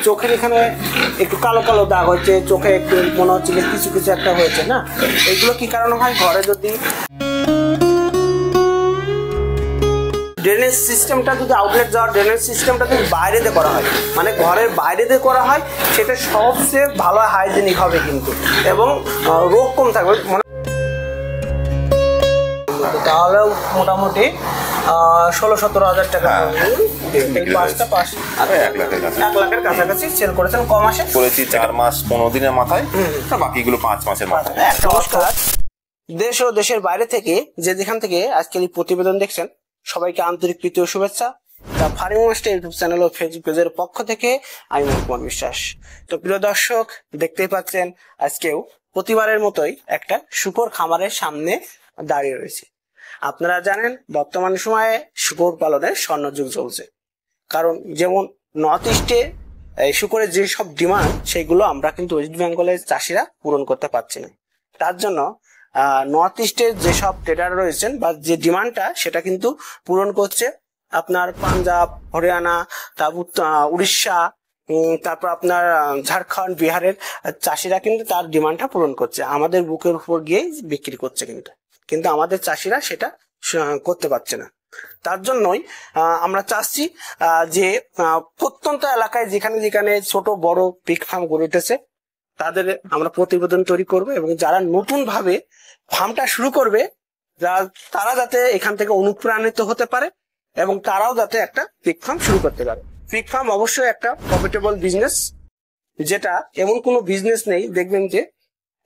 চোখের এখানে একটু কালো কালো দাগ হচ্ছে, চোখে একটু মনে হচ্ছে যে কিছু কিছু একটা হয়েছে না, এগুলো কি কারণে হয়? ঘরে যদি ড্রেনেজ সিস্টেমটা যদি আউটলেট যাওয়ার ড্রেনেজ সিস্টেমটা যদি বাইরে দিয়ে করা হয়, মানে ঘরের বাইরে দিয়ে করা হয়, সেটা সবচেয়ে ভালো হাইজেনিক হবে কিন্তু, এবং রোগ কম থাকবে। তাহলে মোটামুটি 16-17 হাজার টাকা এক লাখের কাছাকাছি সেল করেছেন। ক মাসে করেছি? 4 মাস 15 দিনের মাথায়, বাকিগুলো 5 মাসের মাথায়। দেশ ও দেশের বাইরে থেকে যেখান থেকে আজকের এই প্রতিবেদন দেখছেন, সবাইকে আন্তরিক প্রীতি ও শুভেচ্ছা। The farming master YouTube channel ও ফেসবুক পেজের পক্ষ থেকে আমি মহকুমা বিশ্বাস। তো প্রিয় দর্শক, দেখতেই পাচ্ছেন আজকেও প্রতিবারের মতোই একটা শূকর খামারের সামনে দাঁড়িয়ে রয়েছে। আপনারা জানেন বর্তমান সময়ে শূকর পালনের স্বর্ণযুগ চলছে, কারণ যেমন নর্থ ইস্টে শূকরের যে সব ডিমান্ড, সেগুলো আমরা কিন্তু ওয়েস্ট বেঙ্গলের চাষিরা পূরণ করতে পারছি না। তার জন্য নর্থ ইস্টের যেসব ট্রেডার রয়েছেন বা যে ডিমান্ডটা, সেটা কিন্তু পূরণ করছে আপনার পাঞ্জাব, হরিয়ানা, তারপর উড়িষ্যা, তারপর আপনার ঝাড়খণ্ড, বিহারের চাষিরা কিন্তু তার ডিমান্ডটা পূরণ করছে, আমাদের বুকের উপর গিয়ে বিক্রি করছে। কিন্তু আমাদের চাষিরা সেটা করতে পারছে না। তার জন্যই আমরা চাচ্ছি যে প্রত্যন্ত এলাকায় যেখানে যেখানে ছোট বড় পিগ ফার্ম গড়ে উঠেছে, তাদের আমরা প্রতিবেদন তৈরি করব, এবং যারা নতুন ভাবে ফার্মটা শুরু করবে, তারা যাতে এখান থেকে অনুপ্রাণিত হতে পারে এবং তারাও যাতে একটা পিগ ফার্ম শুরু করতে পারে। পিগ ফার্ম অবশ্যই একটা প্রফিটেবল বিজনেস, যেটা এমন কোনো বিজনেস নেই দেখবেন যে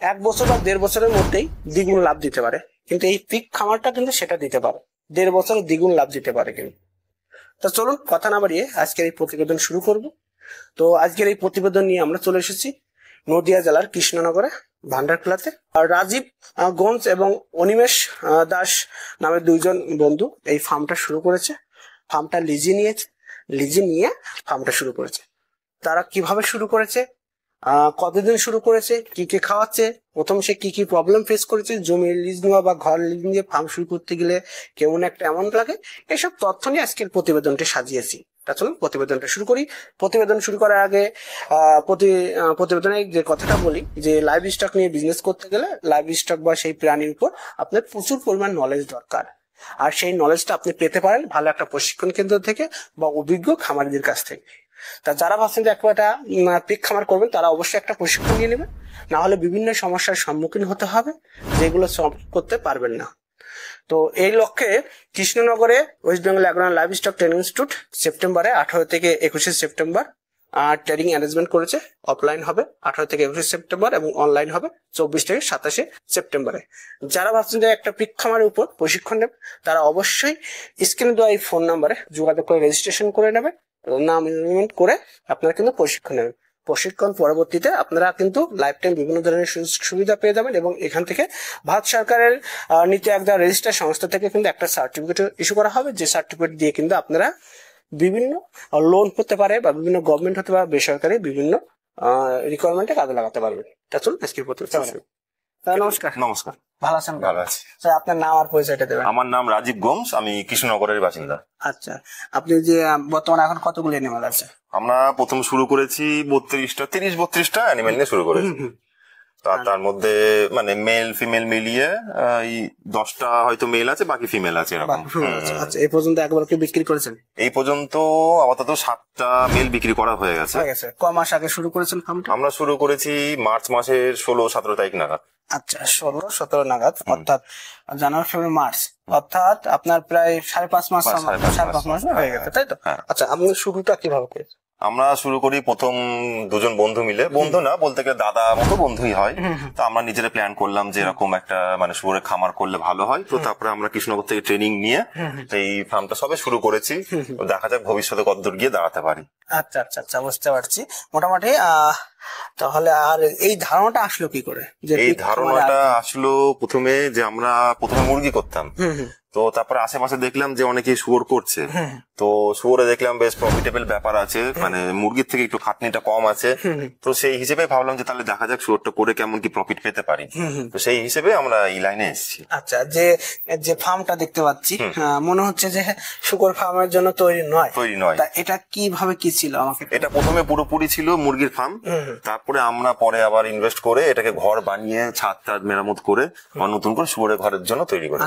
1 বছর বা 1.5 বছরের মধ্যেই দ্বিগুণ লাভ দিতে পারে, কিন্তু এই পিগ খামারটা কিন্তু সেটা দিতে পারে, 1.5 বছরে দ্বিগুণ লাভ দিতে পারে কিন্তু। তো চলুন কথা না বাড়িয়ে আজকের এই প্রতিবেদন শুরু করব। তো আজকের এই প্রতিবেদন নিয়ে আমরা চলে এসেছি নদিয়া জেলার কৃষ্ণনগরে ভান্ডারখোলাতে। আর রাজীব গঞ্জ এবং অনিমেষ দাস নামে 2 জন বন্ধু এই ফার্মটা শুরু করেছে। ফার্মটা লিজে নিয়ে ফার্মটা শুরু করেছে। তারা কিভাবে শুরু করেছে, কতদিন শুরু করেছে, কি কি খাওয়াচ্ছে, প্রথম সে কি কি প্রবলেম ফেস করেছে, জমি লিজ নেওয়া বা ঘর লিজ নিয়ে ফার্ম শুরু করতে গেলে কেমন একটা অ্যামাউন্ট লাগে, এসব তথ্য নিয়ে আজকের প্রতিবেদনটি সাজিয়েছি। তা চলুন প্রতিবেদনটা শুরু করি। প্রতিবেদন শুরু করার আগে প্রতিবেদনে যে কথাটা বলি যে লাইভ স্টক নিয়ে বিজনেস করতে গেলে লাইভ স্টক বা সেই প্রাণীর উপর আপনার প্রচুর পরিমাণ নলেজ দরকার, আর সেই নলেজটা আপনি পেতে পারেন ভালো একটা প্রশিক্ষণ কেন্দ্র থেকে বা অভিজ্ঞ খামারিদের কাছ থেকে। তা যারা ভাবছেন যে একটা পিগ খামার করবেন, তারা অবশ্যই একটা প্রশিক্ষণ নিয়ে নেবেন, না হলে বিভিন্ন সমস্যার সম্মুখীন হতে হবে যেগুলো সলভ করতে পারবেন না। তো এই লক্ষ্যে কৃষ্ণনগরে West Bengal agronomy live stock training institute সেপ্টেম্বরে 18 থেকে 21 সেপ্টেম্বর ট্রেনিং অ্যারেঞ্জমেন্ট করেছে। অফলাইন হবে 18 থেকে 21 সেপ্টেম্বর এবং অনলাইন হবে 24 থেকে 27 সেপ্টেম্বরে। যারা ভাবছেন যে একটা পিগ খামারের উপর প্রশিক্ষণ নেবে, তারা অবশ্যই স্ক্রিনে দেওয়া এই ফোন নাম্বারে যোগাযোগ করে রেজিস্ট্রেশন করে নেবে, নাম এনরোলমেন্ট করে আপনারা কিন্তু প্রশিক্ষণ নেবেন। প্রশিক্ষণ পরবর্তীতে আপনারা কিন্তু লাইফ টাইম বিভিন্ন ধরনের সুবিধা পেয়ে যাবেন, এবং এখান থেকে ভারত সরকারের নীতি আয়োগ রেজিস্টার সংস্থা থেকে কিন্তু একটা সার্টিফিকেট ইস্যু করা হবে, যে সার্টিফিকেট দিয়ে কিন্তু আপনারা বিভিন্ন লোন হতে পারে বা বিভিন্ন গভর্নমেন্ট হতে পারে বেসরকারি বিভিন্ন রিকোয়ারমেন্টে কাজে লাগাতে পারবেন। তা চলুন আজকের প্রতিবেদন। নমস্কার। নমস্কার। ভালো আছেন? ভালো আছি। স্যার আপনার নাম আর পরিচয়টা দেবেন। আমার নাম রাজীব গোমস, আমি কৃষ্ণনগরের বাসিন্দা। আচ্ছা, আপনি যে বর্তমানে এখন কতগুলো অ্যানিমাল আছে? আমরা প্রথম শুরু করেছি 30-32টা অ্যানিমেল নিয়ে শুরু করেছি। তার মধ্যে মানে মেল ফিমেল মিলিয়ে এই 10টা হয়তো মেল আছে, বাকি ফিমেল আছে এরকম। আচ্ছা, এই পর্যন্ত একবার কি বিক্রি করেছেন? এই পর্যন্ত আপাতত 7টা মেল বিক্রি করা হয়ে গেছে। ক মাস আগে শুরু করেছেন ফার্মটা? আমরা শুরু করেছি মার্চ মাসের 16-17 তারিখ নাগাদ। আচ্ছা, 16-17 নাগাদ, অর্থাৎ জানুয়ারি ফেব্রুয়ারি মার্চ, অর্থাৎ আপনার প্রায় 5.5 মাস হয়ে গেছে, তাই তো? আচ্ছা, আপনি শুরুটা কিভাবে করেছেন? আমরা শুরু করি প্রথম 2 জন বন্ধু মিলে, বন্ধু না বলতে গেলে দাদা মতো বন্ধুই হয়। তো আমরা নিজেরা প্ল্যান করলাম যে এরকম একটা মানে শুয়োরের খামার করলে ভালো হয়। তো তারপরে আমরা কৃষ্ণনগর থেকে ট্রেনিং নিয়ে এই ফার্মটা সবে শুরু করেছি। দেখা যাক ভবিষ্যতে কতদূর গিয়ে দাঁড়াতে পারি। আচ্ছা আচ্ছা আচ্ছা, বুঝতে পারছি। মোটামুটি তাহলে আর এই ধারণাটা আসলো কি করে যে এই pig খামারে ধারণাটা আসলো প্রথমে যে আমরা প্রথমে মুরগি করতাম, তো তারপরে আশেপাশে দেখলাম যে অনেকে শুয়োর করছে, তো শুয়োরে দেখলাম বেশ প্রফিটেবল ব্যাপার আছে, মানে মুরগির থেকে একটু খাটনিটা কম আছে, তো সেই হিসেবে ভাবলাম যে তাহলে দেখা যাক শুয়োরটা করে কেমন কি প্রফিট পেতে পারি, তো সেই হিসেবে আমরা এই লাইনে এসেছি। আচ্ছা, যে যে ফার্মটা দেখতে পাচ্ছি মনে হচ্ছে যে শুকর ফার্মের জন্য তৈরি নয়। তা এটা কিভাবে কি ছিল আমাকে? এটা প্রথমে পুরোপুরি ছিল মুরগির ফার্ম, তারপরে আমরা পরে আবার ইনভেস্ট করে এটাকে ঘর বানিয়ে ছাদ টাদ মেরামত করে নতুন করে শুয়োরের ঘরের জন্য তৈরি করে।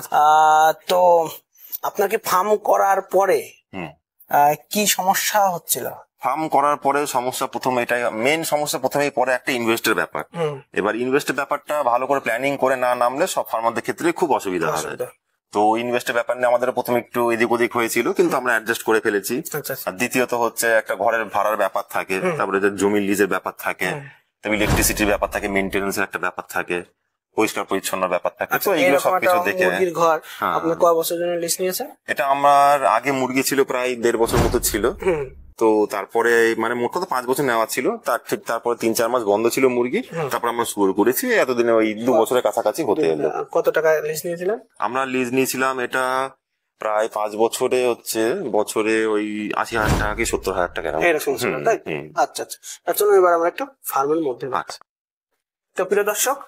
তো আপনার কি ফার্ম করার পরে কি সমস্যা হচ্ছিল? ফার্ম করার পরে সমস্যা প্রথমে, এটা মেন সমস্যা প্রথমেই পরে একটা ইনভেস্টের ব্যাপার। এবার ইনভেস্টের ব্যাপারটা ভালো করে প্ল্যানিং করে না নামলে সব ফার্মারদের ক্ষেত্রে খুব অসুবিধা হবে। তো ইনভেস্টের ব্যাপার নিয়ে আমাদের প্রথমে একটু এদিক ওদিক হয়েছিল, কিন্তু আমরা অ্যাডজাস্ট করে ফেলেছি। আর দ্বিতীয়ত হচ্ছে একটা ঘরের ভাড়ার ব্যাপার থাকে, তারপরে জমির লিজের ব্যাপার থাকে, তারপর ইলেকট্রিসিটির ব্যাপার থাকে, মেইনটেনেন্সের একটা ব্যাপার থাকে, পরিষ্কার পরিচ্ছন্ন ব্যাপার থাকে। তো এইগুলো সবকিছু দেখে মুরগির ঘর আপনি কয় বছরের জন্য লিজ নিয়েছেন? এটা আমার আগে মুরগি ছিল প্রায় 1.5 বছর মতো ছিল, তো তারপরে মানে মোট কথা 5 বছর নেওয়া ছিল, তার ঠিক তারপরে 3-4 মাস বন্ধ ছিল মুরগি, তারপর আমরা শুরু করেছি এতদিনে ওই 2 বছরের কাছাকাছি হতে এলো। কত টাকা লিজ নিয়েছিলেন? আমরা লিজ নিয়েছিলাম এটা প্রায় 5 বছরে হচ্ছে বছরে ওই 80,000 টাকা কি 70,000 টাকা এরকম ছিল, তাই? আচ্ছা আচ্ছা, চলুন এবার আমরা একটু ফার্মের মধ্যে। আচ্ছা, তো প্রিয় দর্শক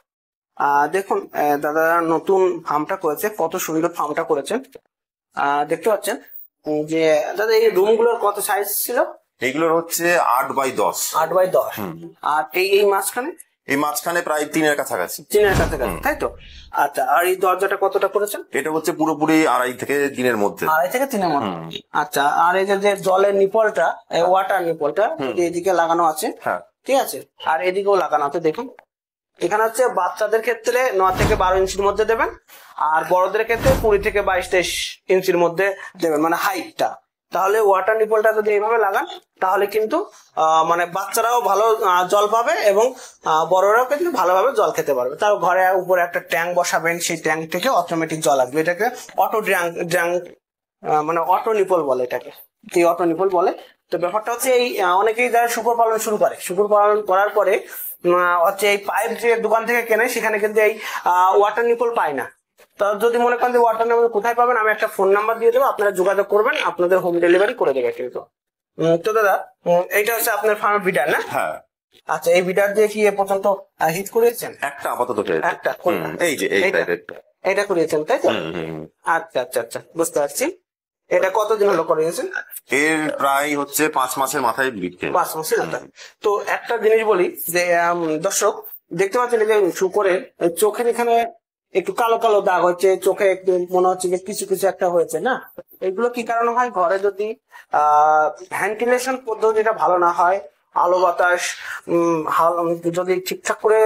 দেখুন দাদা নতুন ফার্মটা করেছে, কত সুন্দর ফার্মটা করেছেন দেখতে পাচ্ছেন। যে দাদা এই রুম গুলোর কত সাইজ ছিল? এগুলোর হচ্ছে 8x10। 8x10। আর এই মাঝখানে? এই মাঝখানে প্রায় 3-এর কাছাকাছি। 3-এর কাছাকাছি, তাই তো? আচ্ছা, আর এই দরজাটা কতটা করেছেন? এটা হচ্ছে পুরোপুরি 2.5 থেকে 3-এর মধ্যে। 2.5 থেকে 3-এর মধ্যে। আচ্ছা, আর এই যে জলের নিপলটা, ওয়াটার নিপলটা এদিকে লাগানো আছে, ঠিক আছে, আর এদিকেও লাগানো আছে। দেখুন এখানে হচ্ছে বাচ্চাদের ক্ষেত্রে 9 থেকে 12 ইঞ্চির মধ্যে দেবেন, আর বড়দের ক্ষেত্রে 20 থেকে 22-23 ইঞ্চির মধ্যে দেবেন, মানে হাইটটা। তাহলে ওয়াটার নিপলটা যদি এইভাবে লাগান তাহলে কিন্তু মানে বাচ্চারাও ভালো জল পাবে এবং বড়রাও কিন্তু ভালোভাবে জল খেতে পারবে। তার ঘরে উপরে একটা ট্যাঙ্ক বসাবেন, সেই ট্যাঙ্ক থেকে অটোমেটিক জল আসবে। এটাকে অটো ড্রাং মানে অটো নিপল বলে, এটাকে এই অটো নিপল বলে। তো ব্যাপারটা হচ্ছে এই অনেকেই যারা শুকর পালন শুরু করে, শুকর পালন করার পরে হচ্ছে এই পাইপ যে দোকান থেকে কেনে সেখানে কিন্তু এই ওয়াটার নিপল পায় না। তো যদি মনে করেন যে ওয়াটার নিপল কোথায় পাবেন, আমি একটা ফোন নাম্বার দিয়ে দেবো, আপনারা যোগাযোগ করবেন, আপনাদের হোম ডেলিভারি করে দেবে কিন্তু। তো দাদা এইটা হচ্ছে আপনার ফার্মের বিডার না? হ্যাঁ। আচ্ছা, এই বিডার দিয়ে কি এ পর্যন্ত হিট করিয়েছেন? একটা আপাতত একটা, এই যে এইটা করিয়েছেন, তাই তো? আচ্ছা আচ্ছা আচ্ছা, বুঝতে পারছি। এটা কতদিন হলো করিয়েছেন? এর প্রায় হচ্ছে 5 মাসের মাথায় বিটে। 5 মাসের মাথায়। তো একটা জিনিস বলি যে দর্শক দেখতে পাচ্ছেন যে শুকরের চোখের এখানে একটু কালো কালো দাগ হচ্ছে, চোখে একটু মনে হচ্ছে যে কিছু কিছু একটা হয়েছে না। এগুলো কি কারণে হয়? ঘরে যদি ভেন্টিলেশন পদ্ধতিটা ভালো না হয়, আলো বাতাস যদি ঠিকঠাক করে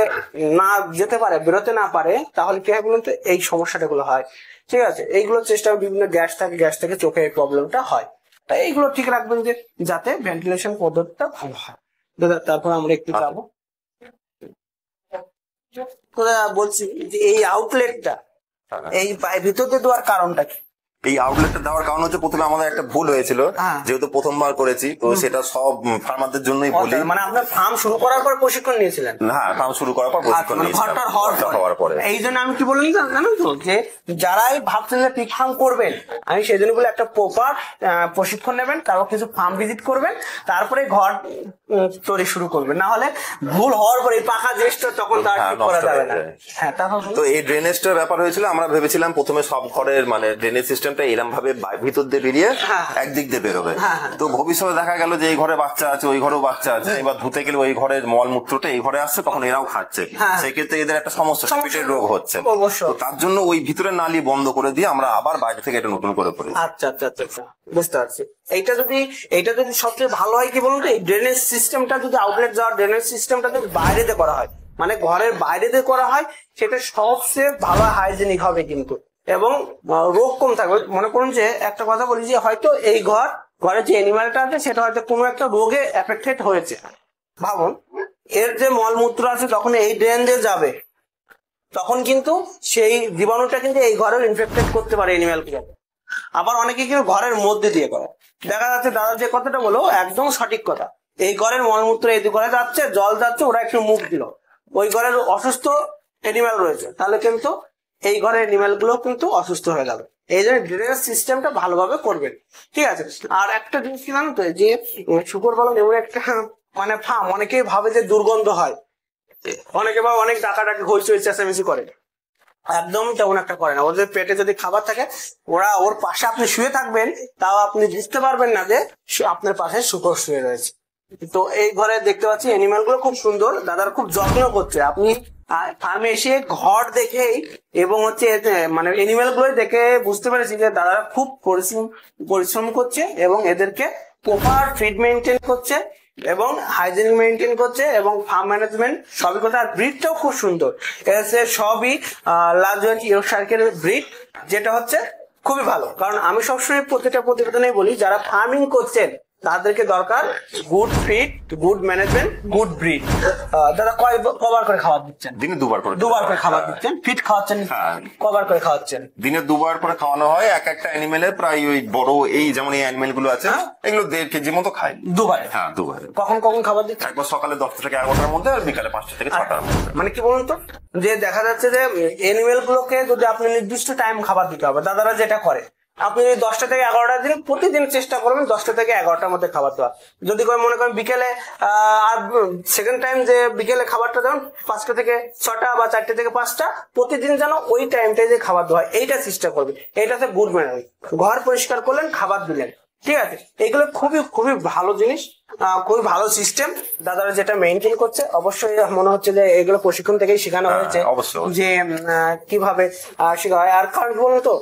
না যেতে পারে, বেরোতে না পারে, তাহলে কি হয় বলুন তো, এই সমস্যাটা গুলো হয়। ঠিক আছে, এইগুলো চেষ্টা, বিভিন্ন গ্যাস থাকে, গ্যাস থেকে চোখে এই প্রবলেমটা হয়। তাই এইগুলো ঠিক রাখবেন যে যাতে ভেন্টিলেশন পদ্ধতিটা ভালো হয়। দাদা তারপর আমরা একটু যাবো। বলছি যে এই আউটলেটটা এই ভিতর দিয়ে দেওয়ার কারণটা কি? এই আউটলেটটা দেওয়ার কারণ হচ্ছে প্রথমে আমাদের একটা ভুল হয়েছিল, যেহেতু প্রথমবার করেছি, তো সেটা সব ফার্মারদের জন্যই বলি। মানে আপনার ফার্ম শুরু করার পর প্রশিক্ষণ নিয়েছিলেন? হ্যাঁ, ফার্ম শুরু করার পর প্রশিক্ষণ নিয়েছিলাম, হওয়ার পরে। এই জন্য আমি কি বলিনি জানেন তো, যে যারাই ভাবছেন যে পিক ফার্ম করবেন, আমি সেই জন্য বলে একটা প্রপার প্রশিক্ষণ নেবেন, তারপর কিছু ফার্ম ভিজিট করবেন, তারপরে ঘর তৈরি শুরু করবেন। না হলে ভুল হওয়ার পরে পাকা জিনিসটা তখন তার ঠিক করা যাবে না। হ্যাঁ, তো এই ড্রেনেজটার ব্যাপার হয়েছিল, আমরা ভেবেছিলাম প্রথমে সব ঘরের মানে ড্রেনেজ সিস্টেমটা এরকম ভাবে ভিতর দিয়ে বেরিয়ে একদিক দিয়ে বেরোবে। তো ভবিষ্যতে দেখা গেল যে এই ঘরে বাচ্চা আছে, ওই ঘরেও বাচ্চা আছে, এবার ধুতে গেলে ওই ঘরের মলমূত্রটা এই ঘরে আসছে, তখন এরাও খাচ্ছে, সেক্ষেত্রে এদের একটা সমস্যা, পেটের রোগ হচ্ছে। তো তার জন্য ওই ভিতরে নালি বন্ধ করে দিয়ে আমরা আবার বাইরে থেকে এটা নতুন করে করি। আচ্ছা আচ্ছা আচ্ছা, বুঝতে পারছি। এইটা যদি সবচেয়ে ভালো হয় কি বলুন তো, এই ড্রেনেজ সিস্টেমটা যদি আউটলেট যাওয়ার ড্রেনেজ সিস্টেমটা যদি বাইরে দিয়ে করা হয়, মানে ঘরের বাইরে দিয়ে করা হয়, সেটা সবচেয়ে ভালো হাইজেনিক হবে কিন্তু, এবং রোগ কম থাকবে। মনে করুন যে একটা কথা বলি, যে হয়তো এই ঘরে যে অ্যানিমালটা আছে সেটা হয়তো কোনো একটা রোগে এফেক্টেড হয়েছে, ভাবুন এর যে মলমূত্র আছে তখন এই ড্রেন দিয়ে যাবে, তখন কিন্তু সেই জীবাণুটা কিন্তু এই ঘরেও ইনফেক্টেড করতে পারে অ্যানিমালকে। আবার অনেকে কিন্তু ঘরের মধ্যে দিয়ে করে, দেখা যাচ্ছে দাদা যে কথাটা বলো একদম সঠিক কথা, এই ঘরের মলমূত্র এই ঘরে যাচ্ছে, জল যাচ্ছে, ওরা একটু মুখ দিল, ওই ঘরের অসুস্থ এনিম্যাল রয়েছে, তাহলে কিন্তু এই ঘরের এনিম্যাল গুলো কিন্তু অসুস্থ হয়ে যাবে। এই জন্য ড্রেনেজ সিস্টেমটা ভালোভাবে করবেন, ঠিক আছে। আর একটা জিনিস কি জানো তো, যে শুকর পালন এমন একটা মানে ফার্ম, অনেকেই ভাবে যে দুর্গন্ধ হয়, অনেকে ভাবে অনেক ডাকাডাকি হইচই চেঁচামেচি করে, একদম তেমন একটা করে না। ওদের পেটে যদি খাবার থাকে, ওর পাশে আপনি শুয়ে থাকবেন, তাও আপনি বুঝতে পারবেন না যে আপনার পাশে শুকর শুয়ে রয়েছে। তো এই ঘরে দেখতে পাচ্ছি এনিম্যাল গুলো খুব সুন্দর, দাদার খুব যত্ন করছে। আপনি ফার্মে এসে ঘর দেখেই এবং হচ্ছে মানে এনিম্যাল গুলো দেখে বুঝতে পেরেছি যে দাদারা খুব পরিশ্রম করছে এবং এদেরকে প্রপার ফিড মেনটেন করছে এবং হাইজিনিক মেনটেন করছে এবং ফার্ম ম্যানেজমেন্ট সবই কথা। আর ব্রিডটাও খুব সুন্দর, এসে সবই লার্জন ইয়র্কশায়ারের ব্রিড, যেটা হচ্ছে খুবই ভালো। কারণ আমি সবসময় প্রতিটা প্রতিবেদনে বলি, যারা ফার্মিং করছেন তাদেরকে দরকার good feed, good management, good breed. দাদা কবার করে খাবার দিচ্ছেন? দিনে দুবার করে খাবার দিচ্ছেন। ফিড খাওয়াচ্ছেন কবার করে খাওয়াচ্ছেন? দিনে 2 বার করে খাওয়ানো হয়। এক একটা অ্যানিমেলের প্রায় ওই বড় এই যেমন এই অ্যানিমেল গুলো আছে এগুলো 1.5 কেজি মতো খায়। 2 বারে? হ্যাঁ 2 বারে। কখন কখন খাবার দিচ্ছেন? একবার সকালে 10টা থেকে 11টার মধ্যে, আর বিকালে 5টা থেকে 6টার মধ্যে। মানে কি বলুন তো, যে দেখা যাচ্ছে যে এনিমেল গুলোকে যদি আপনি নির্দিষ্ট টাইম খাবার দিতে হবে, দাদারা যেটা করে, আপনি 10টা থেকে 11টা দিন প্রতিদিন চেষ্টা করবেন 10টা থেকে 11টার মধ্যে খাবার দেওয়া। যদি করে মনে করেন বিকেলে আর সেকেন্ড টাইম যে বিকেলে খাবারটা দেন 5টা থেকে 6টা বা 4টে থেকে 5টা, প্রতিদিন যেন ওই টাইমটাই যে খাবার দেওয়া হয়, এইটা চেষ্টা করবেন। এইটাতে গুড ম্যানার। ঘর পরিষ্কার করলেন, খাবার দিলেন, ঠিক আছে। এগুলো খুবই খুবই ভালো জিনিস, খুবই ভালো সিস্টেম দাদারা যেটা মেনটেন করছে। অবশ্যই মনে হচ্ছে যে এগুলো প্রশিক্ষণ থেকেই শেখানো হয়েছে, যে কিভাবে শেখা হয়। আর কারণ কি বলতো,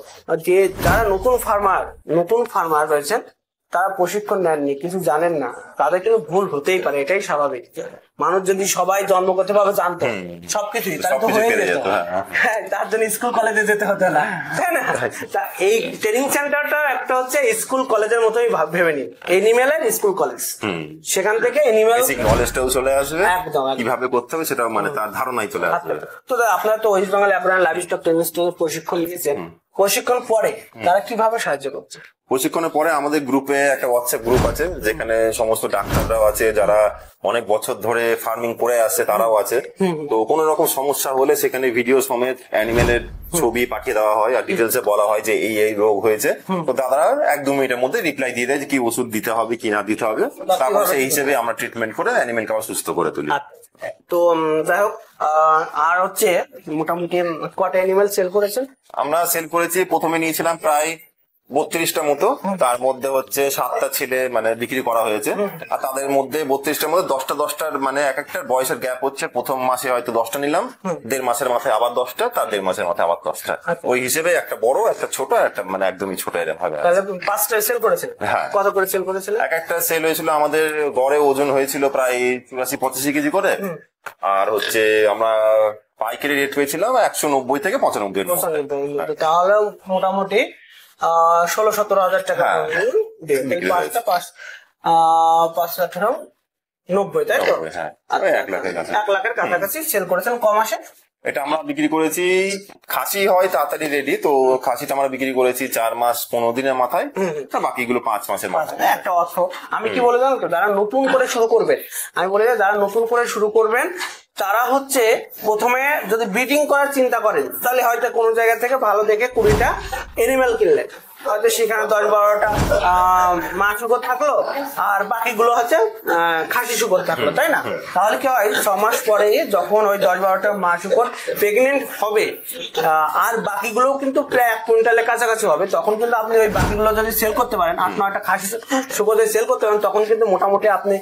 যে যারা নতুন ফার্মার রয়েছেন, তারা প্রশিক্ষণ নেননি, কিছু জানেন না, তাদের কিন্তু ভুল হতেই পারে, এটাই স্বাভাবিক। মানুষ যদি সবাই জন্মগত ভাবে জানতো সবকিছুই, তাহলে তো হয়ে যেত। হ্যাঁ, তার জন্য স্কুল কলেজে যেতে হতো না, তাই না? তা এই ট্রেনিং সেন্টারটা একটা হচ্ছে স্কুল কলেজের মতোই ভেবে নিন, এনিমেলের স্কুল কলেজ। সেখান থেকে এনিমেল নলেজটাও চলে আসবে, একদম কিভাবে করতে হবে সেটাও মানে তার ধারণাই চলে আসবে। তো আপনারা তো ওয়েস্ট বেঙ্গলে আপনারা লাইভস্টক ট্রেনিং প্রশিক্ষণ নিয়েছেন, প্রশিক্ষণ পরে তারা কিভাবে সাহায্য করছে? প্রশিক্ষণের পরে আমাদের গ্রুপে একটা হোয়াটসঅ্যাপ গ্রুপ আছে, যেখানে সমস্ত ডাক্তাররাও আছে, যারা অনেক বছর ধরে ফার্মিং করে আসছে তারাও আছে। তো কোনো রকম সমস্যা হলে সেখানে ভিডিও সমেত অ্যানিমেলের ছবি পাঠিয়ে দেওয়া হয়, আর ডিটেলসে বলা হয় যে এই রোগ হয়েছে। তো দাদারা 1-2 মিনিটের মধ্যে রিপ্লাই দিয়ে দেয় যে কি ওষুধ দিতে হবে কি না দিতে হবে, তারপর সেই হিসেবে আমরা ট্রিটমেন্ট করে অ্যানিমেলকে আবার সুস্থ করে তুলি। তো যাই হোক, আর হচ্ছে মোটামুটি কটা অ্যানিমেল সেল করেছেন? আমরা সেল করেছি, প্রথমে নিয়েছিলাম প্রায় 32টা মতো, তার মধ্যে হচ্ছে 7টা ছেলে মানে বিক্রি করা হয়েছে। আর তাদের মধ্যে 32টার মধ্যে 10টার মানে এক একটার বয়সের গ্যাপ হচ্ছে। প্রথম মাসে হয়তো 10টা নিলাম, 1.5 মাসের মাথায় আবার 10টা, তার 1.5 মাসের মাথায় আবার 10টা। ওই হিসেবে একটা বড়, একটা ছোট, একটা মানে একদমই ছোট এরকম ভাবে। তাহলে 5টা সেল করেছেন? হ্যাঁ। কত করে সেল করেছিলেন? এক একটা সেল হয়েছিল আমাদের গড়ে ওজন হয়েছিল প্রায় 84-85 কেজি করে। আর হচ্ছে আমরা পাইকারি রেট পেয়েছিলাম 190 থেকে 95। তাহলে মোটামুটি 16-17 হাজার টাকা। 5-18-90, তাই তো? 1 লাখের কাছাকাছি সেল করেছেন। ক মাসে? এটা আমরা বিক্রি করেছি, খাসি হয় তাড়াতাড়ি রেডি, তো খাসিটা আমরা বিক্রি করেছি 4 মাস 15 দিনের মাথায়, বাকিগুলো 5 মাসের মাথায়। একটা অর্থ আমি কি বলে জানো তো, যারা নতুন করে শুরু করবেন, আমি বলি যারা নতুন করে শুরু করবেন, তারা হচ্ছে প্রথমে যদি ব্রিডিং করার চিন্তা করেন, তাহলে হয়তো কোনো জায়গা থেকে ভালো দেখে 20টা এনিমেল কিনলেন, হয়তো সেখানে 10-12টা মা শুকর থাকলো আর বাকিগুলো হচ্ছে খাসি শুকর থাকলো, তাই না? তাহলে কি হয়, 6 মাস পরে যখন ওই 10-12টা মা শুকর প্রেগনেন্ট হবে, আর বাকিগুলো কিন্তু প্রায় 1 কুইন্টালের কাছাকাছি হবে, তখন কিন্তু আপনি ওই বাকিগুলো যদি সেল করতে পারেন, 8-9টা খাসি শুকর যদি সেল করতে পারেন, তখন কিন্তু মোটামুটি আপনি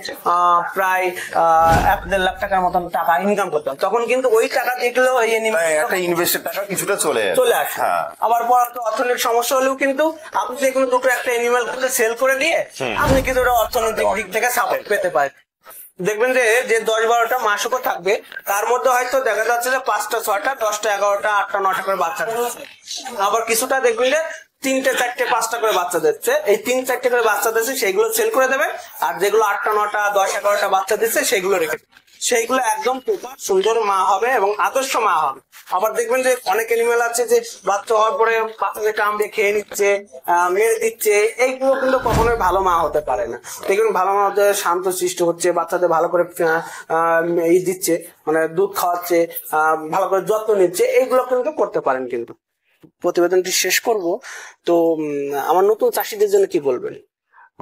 প্রায় 1-1.5 লাখ টাকার মতন টাকা ইনকাম করতে পারেন। তখন কিন্তু ওই টাকা দেখলেও একটা ইনভেস্টের টাকা কিছুটা চলে আসে। আবার পর অর্থনৈতিক সমস্যা হলেও কিন্তু আপনি যেগুলো দুটো একটা এনিমেল সেল করে দিয়ে আপনি কিন্তু অর্থনৈতিক দিক থেকে সাপোর্ট পেতে পারেন। দেখবেন যে 10-12টা মা শুকর থাকবে, তার মধ্যে হয়তো দেখা যাচ্ছে যে 5টা 6টা 10টা 11টা 8টা 9টা করে বাচ্চা দিচ্ছে। আবার কিছুটা দেখবেন যে 3টে 4টে 5টা করে বাচ্চা দিচ্ছে, এই 3-4টে করে বাচ্চা দিচ্ছে, সেগুলো সেল করে দেবে। আর যেগুলো 8টা 9টা 10-11টা বাচ্চা দিচ্ছে সেগুলো রেখে, সেইগুলো একদম প্রপার সুন্দর মা হবে এবং আদর্শ মা হবে। আবার দেখবেন যে অনেক অ্যানিমেল আছে যে বাচ্চা হওয়ার পরে বাচ্চাদের কামড়ে খেয়ে নিচ্ছে, মেরে দিচ্ছে, এইগুলো কিন্তু কখনোই ভালো মা হতে পারে না। দেখবেন ভালো মা হতে শান্ত সৃষ্টি হচ্ছে, বাচ্চাদের ভালো করে দিচ্ছে, মানে দুধ খাওয়াচ্ছে, ভালো করে যত্ন নিচ্ছে, এইগুলো কিন্তু করতে পারেন। কিন্তু প্রতিবেদনটি শেষ করব তো আমার নতুন চাষীদের জন্য কি বলবেন?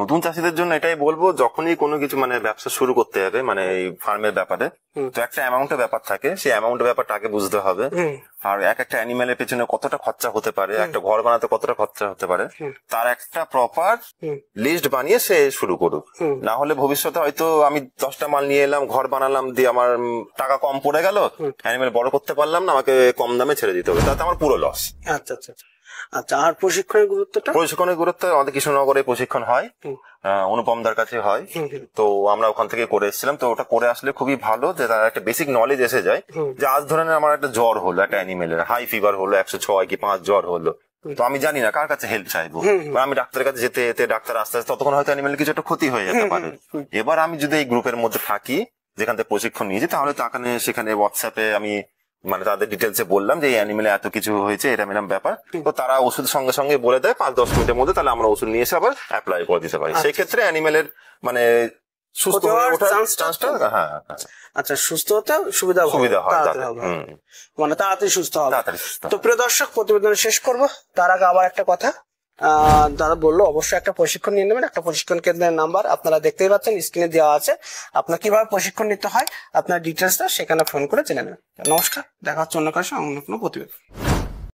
নতুন চাষীদের জন্য এটাই বলবো, যখনই কোনো কিছু মানে ব্যবসা শুরু করতে হবে, মানে এই ফার্মের ব্যাপারে, তো একটা অ্যামাউন্টের ব্যাপার থাকে, সেই অ্যামাউন্টের ব্যাপারটা আগে বুঝতে হবে। আর একটা অ্যানিমেলের পেছনে কতটা খরচা হতে পারে, একটা ঘর বানাতে কতটা খরচা হতে পারে, তার একটা প্রপার লিস্ট বানিয়ে সে শুরু করুক। না হলে ভবিষ্যতে হয়তো আমি 10টা মাল নিয়ে এলাম, ঘর বানালাম, দিয়ে আমার টাকা কম পড়ে গেল, অ্যানিমেল বড় করতে পারলাম না, আমাকে কম দামে ছেড়ে দিতে হবে, তাতে আমার পুরো লস। আচ্ছা আচ্ছা আচ্ছা। আর প্রশিক্ষণের গুরুত্বটা? প্রশিক্ষণের গুরুত্ব আমাদের কৃষ্ণনগরে প্রশিক্ষণ হয়, অনুপমদার কাছে হয়। তো আমরা ওখান থেকে করে এসেছিলাম। তো ওটা করে আসলে খুবই ভালো, যে তার একটা বেসিক নলেজ এসে যায়। যে আজ ধরেন আমার একটা জ্বর হলো, একটা অ্যানিমেলের হাই ফিভার হলো, 106 কি 5 জ্বর হলো, তো আমি জানি না কার কাছে হেল্প চাইবো। আমি ডাক্তারের কাছে যেতে যেতে ডাক্তার আস্তে আস্তে ততক্ষণ হয়তো অ্যানিমেলের কিছু একটা ক্ষতি হয়ে যেতে পারে। এবার আমি যদি এই গ্রুপের মধ্যে থাকি, যেখান থেকে প্রশিক্ষণ নিয়েছি, তাহলে সেখানে হোয়াটসঅ্যাপে আমি মানে তাদের ডিটেলসে বললাম যে এই অ্যানিমেলে এত কিছু হয়েছে, এরম এরম ব্যাপার, তো তারা ওষুধ সঙ্গে সঙ্গে বলে দেয় 5-10 মিনিটের মধ্যে, তাহলে আমরা ওষুধ নিয়ে এসে আবার অ্যাপ্লাই করে দিতে পারি। সেই ক্ষেত্রে অ্যানিমেলের মানে সুস্থ হয়ে ওঠার চান্সটা, হ্যাঁ আচ্ছা, সুস্থ হতে সুবিধা হয়, মানে তাড়াতাড়ি সুস্থ হবে। তো প্রিয় দর্শক, প্রতিবেদন শেষ করব তার আগে আবার একটা কথা, দাদা বললো অবশ্যই একটা প্রশিক্ষণ নিয়ে নেবেন। একটা প্রশিক্ষণ কেন্দ্রের নাম্বার আপনারা দেখতেই পাচ্ছেন, স্ক্রিনে দেওয়া আছে। আপনার কিভাবে প্রশিক্ষণ নিতে হয়, আপনার ডিটেলসটা সেখানে ফোন করে জেনে নেবেন। নমস্কার, দেখা হচ্ছে অন্য কারোর সঙ্গে অন্য কোনো প্রতিবেদন।